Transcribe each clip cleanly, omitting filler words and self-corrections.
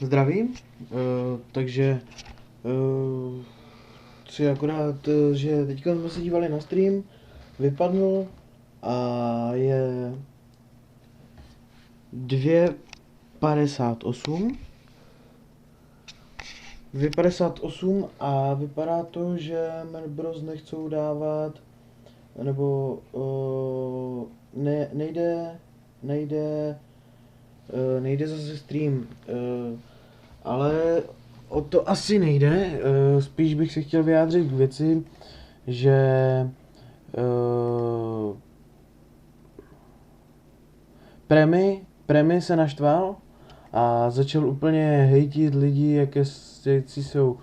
Zdravím, takže chci akorát, že teďka jsme se dívali na stream, vypadl a je 2:58. 2:58 a vypadá to, že Mad Bros nechcou dávat, nebo nejde zase stream, ale o to asi nejde, spíš bych se chtěl vyjádřit k věci, že Premi se naštval a začal úplně hejtit lidi, jaké jsou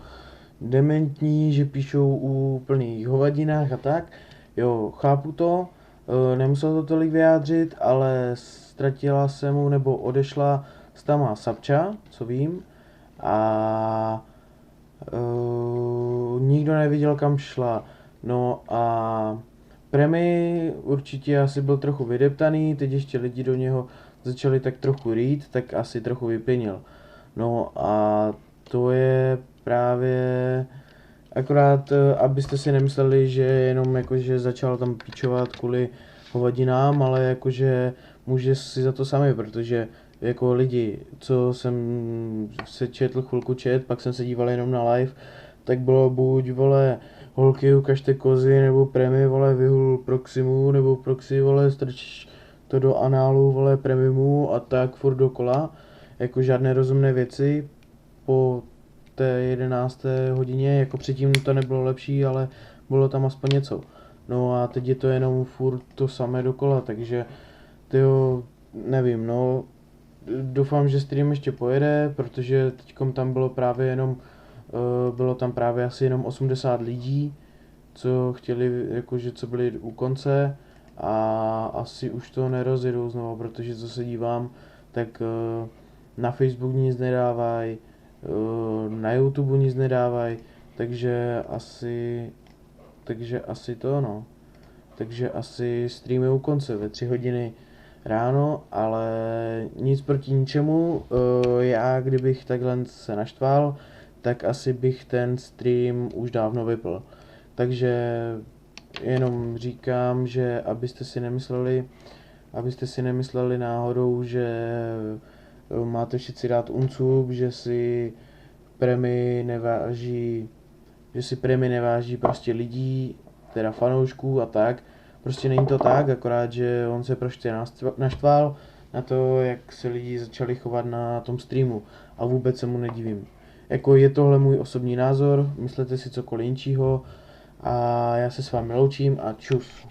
dementní, že píšou o úplných hovadinách a tak. Jo, chápu to, nemusel to tolik vyjádřit, ale ztratila se mu nebo odešla z tama Sapča, co vím, a nikdo neviděl, kam šla. No a Premi určitě asi byl trochu vydeptaný, teď ještě lidi do něho začali tak trochu rýt, tak asi trochu vypěnil. No a to je právě akorát, abyste si nemysleli, že jenom jakože začal tam píčovat kvůli hovadinám, ale jakože může si za to sami, protože jako lidi, co jsem se četl chvilku chat, pak jsem se díval jenom na live, tak bylo buď, vole, holky ukažte kozy, nebo Premi, vole, vyhul Proximu, nebo Proxy, vole, strč to do análu, vole, Premimu a tak furt dokola, jako žádné rozumné věci po té 11. hodině, jako předtím to nebylo lepší, ale bylo tam aspoň něco. No a teď je to jenom furt to samé dokola, takže tyjo, nevím, no, doufám, že stream ještě pojede, protože teďkom tam bylo právě jenom, bylo tam právě asi jenom 80 lidí, co chtěli, jakože co byli u konce a asi už to nerozjedou znovu, protože co se dívám, tak na Facebook nic nedávají, na YouTube nic nedávají, takže asi to no. Takže asi streamy u konce ve 3 hodiny ráno, ale nic proti ničemu. Já kdybych takhle se naštval, tak asi bych ten stream už dávno vypl. Takže jenom říkám, že abyste si nemysleli náhodou, že máte všichni dát uncub, že si Premi neváží prostě lidí, teda fanoušků a tak. Prostě není to tak, akorát, že on se prostě naštval na to, jak se lidi začali chovat na tom streamu a vůbec se mu nedivím. Jako je tohle můj osobní názor, myslete si cokoliv jinčího a já se s vámi loučím a čus.